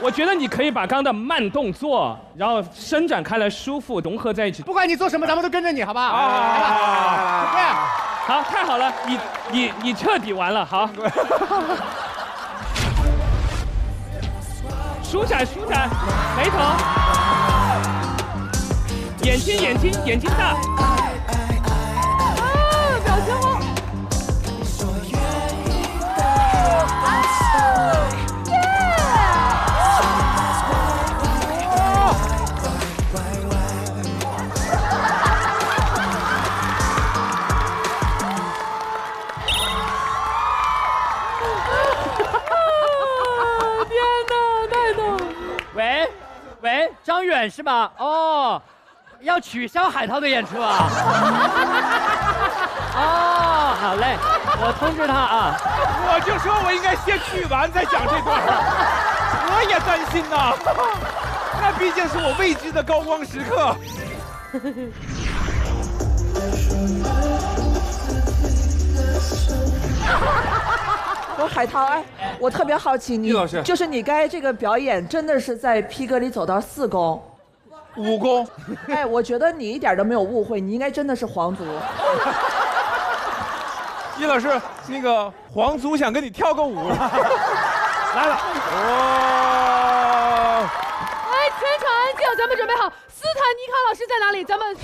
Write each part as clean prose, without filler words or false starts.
我觉得你可以把刚刚的慢动作，然后伸展开来，舒服融合在一起。不管你做什么，咱们都跟着你，好吧？来吧，这样。好，太好了，你彻底完了，好。舒展，眉头，眼睛大。表情好。喂，张远是吧？哦，要取消海涛的演出啊？哦，好嘞，我通知他啊。我就说我应该先去完再讲这段，我也担心呐。那毕竟是我未知的高光时刻。我海涛，哎，我特别好奇，你老师就是你该这个表演真的是在P哥里走到4公，5公。哎，我觉得你一点都没有误会，你应该真的是皇族。叶老师，那个皇族想跟你跳个舞，来了。哦！哎，全场安静，咱们准备好。斯坦尼卡老师在哪里？咱们3、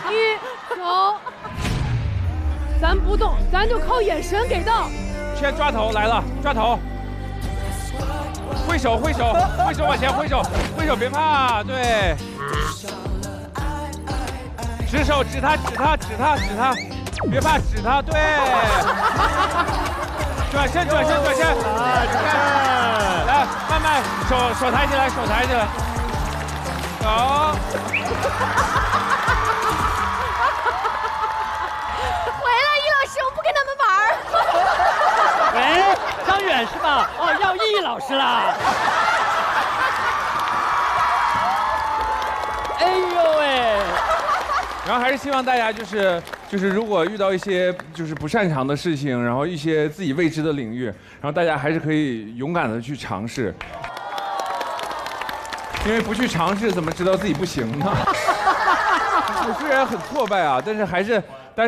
2、1，走。咱不动，咱就靠眼神给到。先抓头来了，抓头。挥手往前挥手，别怕，对。指手指他，别怕指他，对。转身，来，慢慢手抬起来，好。我不跟他们玩。喂，张远是吧？哦，要易老师啦。哎呦喂！然后还是希望大家就是如果遇到一些就是不擅长的事情，然后一些自己未知的领域，然后大家还是可以勇敢的去尝试，因为不去尝试怎么知道自己不行呢？我虽然很挫败啊，但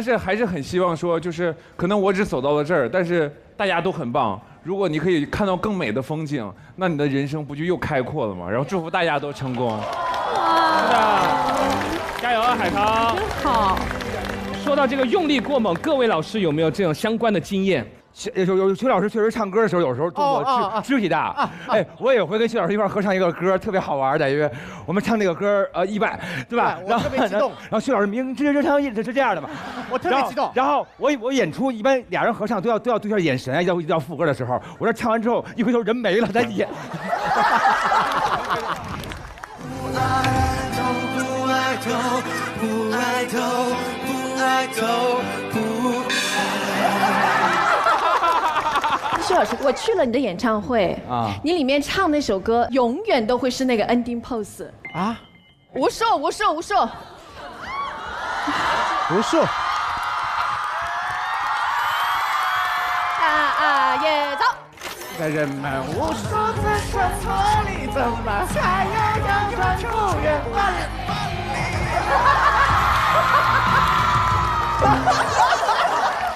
是还是很希望说，就是可能我只走到了这儿，但是大家都很棒。如果你可以看到更美的风景，那你的人生不就又开阔了吗？然后祝福大家都成功。是的，加油啊，海涛！真好。说到这个用力过猛，各位老师有没有这种相关的经验？有徐老师确实唱歌的时候，有时候动作肢体大。哎，我也会跟徐老师一块合唱一个歌，特别好玩的，因为我们唱那个歌意外，对吧？我特别激动。然后徐老师明知唱是这样的嘛，我特别激动。然后我演出一般俩人合唱都要对下眼神啊，要副歌的时候，我这唱完之后一回头人没了，咱演。不爱徐老师，我去了你的演唱会啊，你里面唱那首歌永远都会是那个 ending pose 啊，无数。也走。在人们无数次生错里，怎么才有阳光不远万里？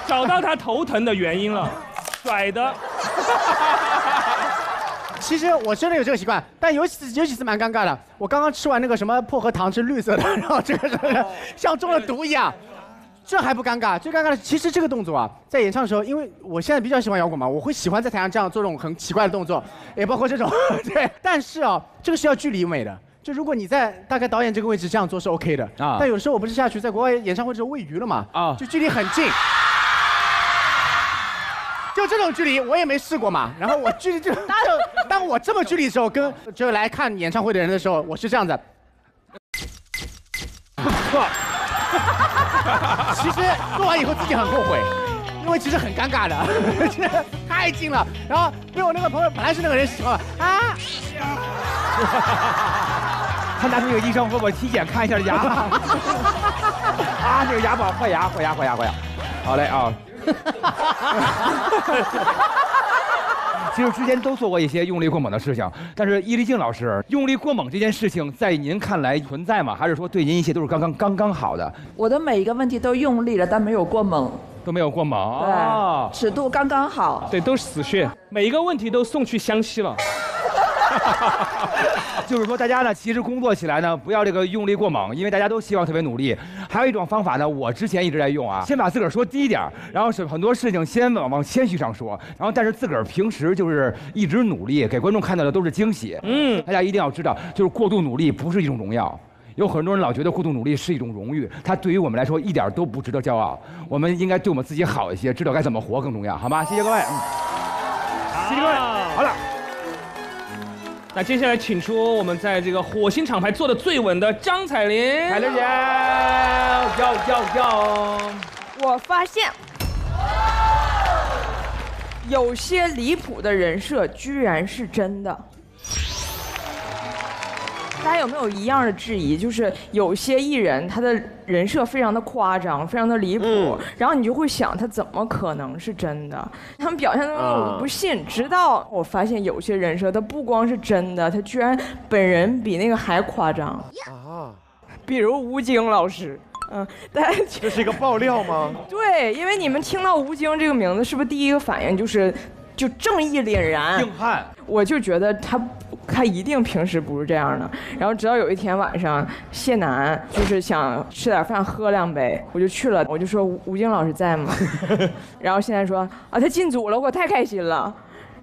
找到他头疼的原因了，甩的。其实我真的有这个习惯，但有几次蛮尴尬的。我刚刚吃完那个什么薄荷糖是绿色的，然后这个像中了毒一样。这还不尴尬，最尴尬的其实这个动作啊，在演唱的时候，因为我现在比较喜欢摇滚嘛，我会喜欢在台上这样做这种很奇怪的动作，也包括这种，对。但是啊，这个是要距离美的，就如果你在大概导演这个位置这样做是 OK 的啊。但有时候我不是下去在国外演唱会的时候喂鱼了嘛，啊，就距离很近，就这种距离我也没试过嘛。然后我距离就当我这么距离的时候，跟就来看演唱会的人的时候，我是这样子。其实做完以后自己很后悔，因为其实很尴尬的，太近了。然后被我那个朋友本来是那个人喜欢啊，他拿出那个医生给我体检看一下牙，啊，那个牙不好，换牙。好嘞啊。其实之前都做过一些用力过猛的事情，但是伊丽静老师，用力过猛这件事情在您看来存在吗？还是说对您一切都是刚刚好的？我的每一个问题都用力了，但没有过猛。都没有过猛，对，尺度刚刚好。对，都是死穴，每一个问题都送去湘西了。就是说，大家呢，其实工作起来呢，不要这个用力过猛，因为大家都希望特别努力。还有一种方法呢，我之前一直在用啊，先把自个儿说低一点，然后是很多事情先往谦虚上说，然后但是自个儿平时就是一直努力，给观众看到的都是惊喜。大家一定要知道，就是过度努力不是一种荣耀。有很多人老觉得过度努力是一种荣誉，它对于我们来说一点都不值得骄傲。我们应该对我们自己好一些，知道该怎么活更重要，好吗？谢谢各位。谢谢各位。好了。那接下来请出我们在这个火星厂牌做的最稳的张彩玲。彩玲姐，要。我发现，有些离谱的人设居然是真的。大家有没有一样的质疑？就是有些艺人他的人设非常的夸张，非常的离谱，然后你就会想他怎么可能是真的？他们表现的我不信，直到我发现有些人设他不光是真的，他居然本人比那个还夸张啊！比如吴京老师。这是一个爆料吗？对，因为你们听到吴京这个名字，是不是第一个反应就正义凛然、硬汉？我就觉得他一定平时不是这样的。然后直到有一天晚上，谢楠就是想吃点饭喝2杯，我就去了，我就说吴京老师在吗？然后谢楠说啊，他进组了，我太开心了。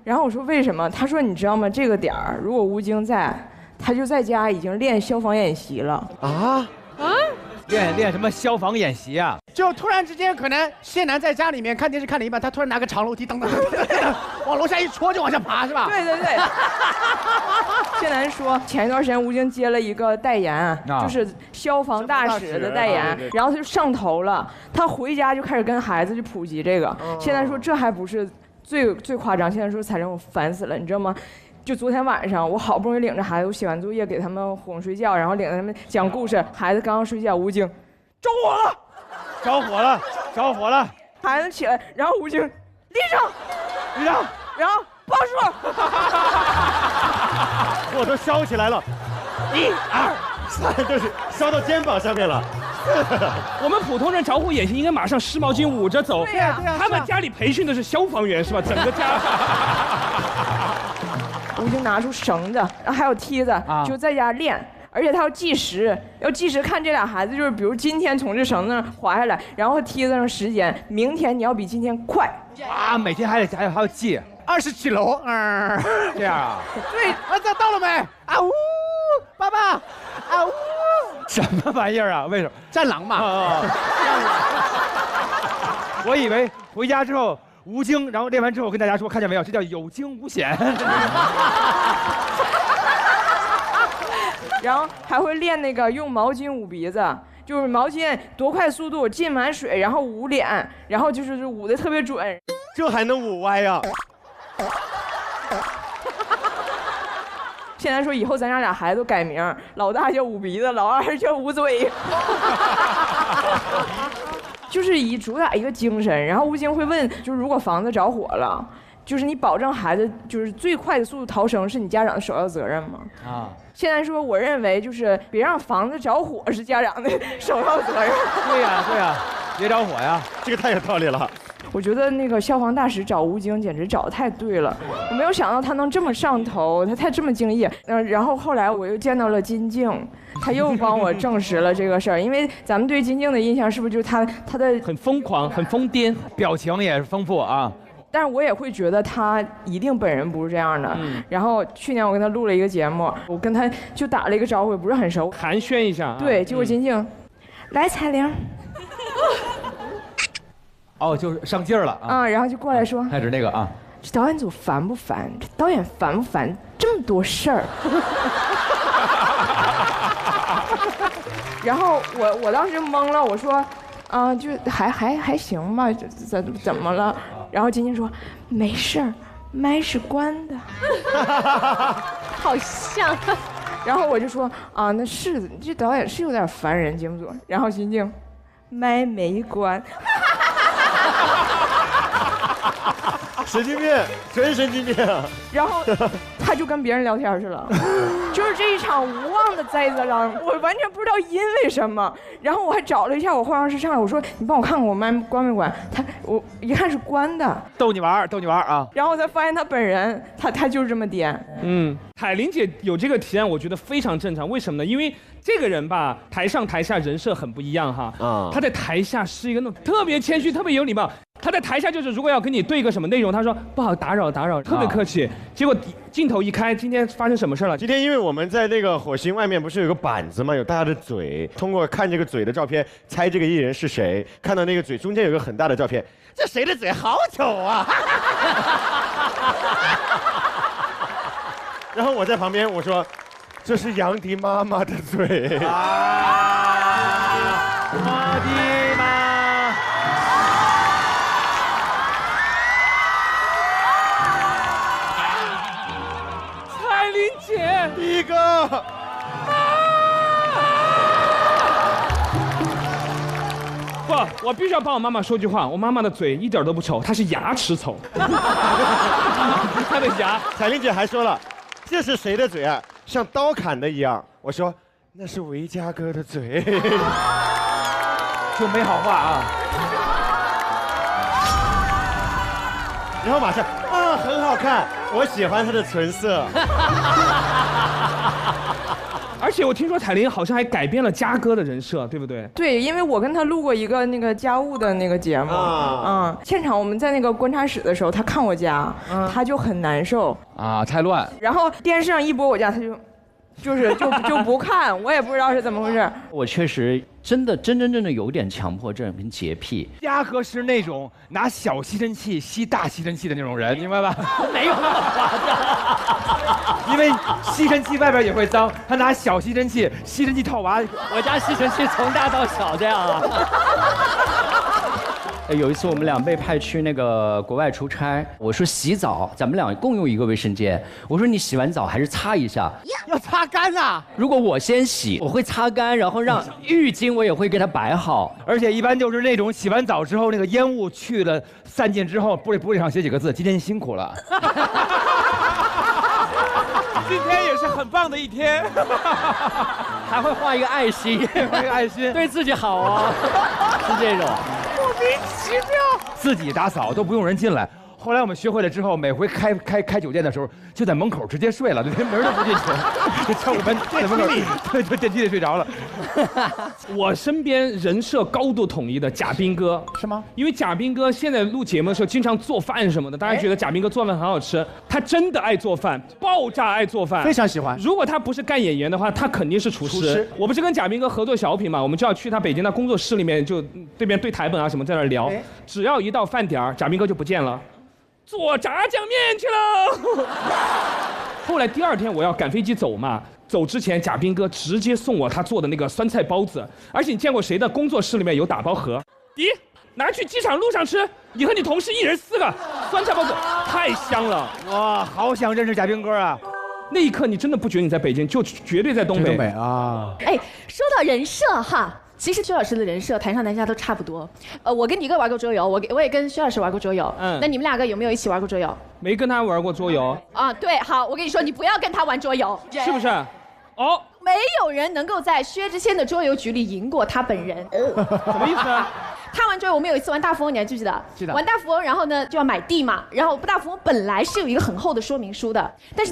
然后我说为什么？他说你知道吗？这个点儿如果吴京在，他就在家已经练消防演习了。练什么消防演习啊？就突然之间，可能谢楠在家里面看电视看了一半，他突然拿个长楼梯，噔，往楼下一戳就往下爬，是吧？对。谢楠说，前一段时间吴京接了一个代言，就是消防大使的代言，然后他就上头了，他回家就开始跟孩子去普及这个。谢楠说这还不是最夸张，谢楠说彩玲我烦死了，你知道吗？就昨天晚上，我好不容易领着孩子，我写完作业给他们哄睡觉，然后领着他们讲故事，孩子刚刚睡觉，吴京着火了，孩子起来，然后吴京立正，然后报数，火都烧起来了，1、2、3，就是烧到肩膀上面了。我们普通人着火演习应该马上湿毛巾捂着走，对呀，他们家里培训的是消防员是吧？整个家。吴京拿出绳子，然后还有梯子，就在家练，而且他要计时看这俩孩子，就是比如今天从这绳子上滑下来，然后梯子上时间，明天你要比今天快啊，每天还要记20几楼，这样啊？对，儿子到了没？啊呜，爸爸，啊呜，什么玩意儿啊？为什么？战狼嘛。我以为回家之后。吴京，然后练完之后跟大家说，看见没有，这叫有惊无险。然后还会练那个用毛巾捂鼻子，就是毛巾多快速度浸满水，然后捂脸，然后就是捂得特别准。这还能捂歪呀？现在说以后咱家俩孩子都改名，老大叫捂鼻子，老二叫捂嘴。就是以主打一个精神，然后吴京会问，就是如果房子着火了，就是你保证孩子就是最快的速度逃生，是你家长的首要责任吗？现在说我认为就是别让房子着火是家长的首要责任。对呀，别着火呀，这个太有道理了。我觉得那个消防大使找吴京简直找得太对了，我没有想到他能这么上头，他这么敬业。然后后来我又见到了金靖，他又帮我证实了这个事儿。因为咱们对金靖的印象是不是就是他的很疯狂、很疯癫，表情也是丰富啊。但是我也会觉得他一定本人不是这样的。然后去年我跟他录了一个节目，我跟他就打了一个招呼，也不是很熟，寒暄一下。对，结果金靖，来彩玲。就是上劲儿了啊！然后就过来说，开始那个啊，这导演组烦不烦？这导演烦不烦？这么多事儿。然后我当时懵了，我说，就还行吧，怎么了？然后金靖说，没事儿，麦是关的。好像。然后我就说，那是这导演是有点烦人，节目组。然后金靖，麦没关。神经病，真神经病。然后他就跟别人聊天去了，就是这一场无望的灾字让我完全不知道因为什么。然后我还找了一下我化妆师上来，我说你帮我看看我麦关没关？我一看是关的，逗你玩啊。然后我才发现他本人他就是这么颠。海玲姐有这个提案，我觉得非常正常。为什么呢？因为这个人吧，台上台下人设很不一样哈。他在台下是一个那种特别谦虚、特别有礼貌。他在台下就是如果要跟你对一个什么内容，他说不好打扰，特别客气。结果镜头一开，今天发生什么事了？今天因为我们在那个火星外面不是有个板子吗？有大家的嘴，通过看这个嘴的照片猜这个艺人是谁。看到那个嘴中间有个很大的照片，这谁的嘴好丑啊！然后我在旁边我说，这是杨迪妈妈的嘴。马迪妈。海玲姐，第一个。不，我必须要帮我妈妈说句话。我妈妈的嘴一点都不丑，她是牙齿丑。她的牙。彩玲姐还说了，这是谁的嘴啊？像刀砍的一样。我说那是维嘉哥的嘴。就没好话啊。然后马上很好看，我喜欢他的唇色。而且我听说彩玲好像还改变了嘉哥的人设，对不对？对，因为我跟他录过一个那个家务的那个节目，现场我们在那个观察室的时候，他看我家，他就很难受啊，太乱。然后电视上一播我家，他就不看，我也不知道是怎么回事。我确实真的有点强迫症跟洁癖。嘉哥是那种拿小吸尘器吸大吸尘器的那种人，明白吧？没有那么夸张，因为吸尘器外边也会脏，他拿小吸尘器，吸尘器套娃。我家吸尘器从大到小这样啊。有一次我们俩被派去那个国外出差，我说洗澡，咱们俩共用一个卫生间。我说你洗完澡还是擦一下，要擦干啊。如果我先洗，我会擦干，然后让浴巾我也会给它摆好。而且一般就是那种洗完澡之后，那个烟雾去了散尽之后，玻璃上写几个字：今天辛苦了。今天也是很棒的一天。还会画一个爱心，画一个爱心，对自己好啊，是这种。莫名其妙，自己打扫都不用人进来。后来我们学会了之后，每回开酒店的时候，就在门口直接睡了，连门都不进去，就敲个门，在门口就电梯里睡着了。我身边人设高度统一的贾斌哥是吗？因为贾斌哥现在录节目的时候经常做饭什么的，大家觉得贾斌哥做饭很好吃，他真的爱做饭，爆炸爱做饭，非常喜欢。如果他不是干演员的话，他肯定是厨师。我不是跟贾斌哥合作小品嘛，我们就要去他北京的工作室里面，就对面对台本啊什么在那聊，只要一到饭点儿，贾斌哥就不见了。做炸酱面去了。后来第二天我要赶飞机走嘛，走之前贾斌哥直接送我他做的那个酸菜包子，而且你见过谁的工作室里面有打包盒？拿去机场路上吃，你和你同事一人4个酸菜包子，太香了。哇，好想认识贾斌哥啊！那一刻你真的不觉得你在北京，就绝对在东北。东北啊！哎，说到人设哈。其实薛老师的人设台上台下都差不多，我跟迪哥玩过桌游，我也跟薛老师玩过桌游，那你们2个有没有一起玩过桌游？没跟他玩过桌游啊，对，好，我跟你说，你不要跟他玩桌游，是不是？哦，没有人能够在薛之谦的桌游局里赢过他本人。什么意思啊？他玩桌游，我们有一次玩大富翁，你还记不记得？记得。玩大富翁，然后呢就要买地嘛，然后大富翁本来是有一个很厚的说明书的，但是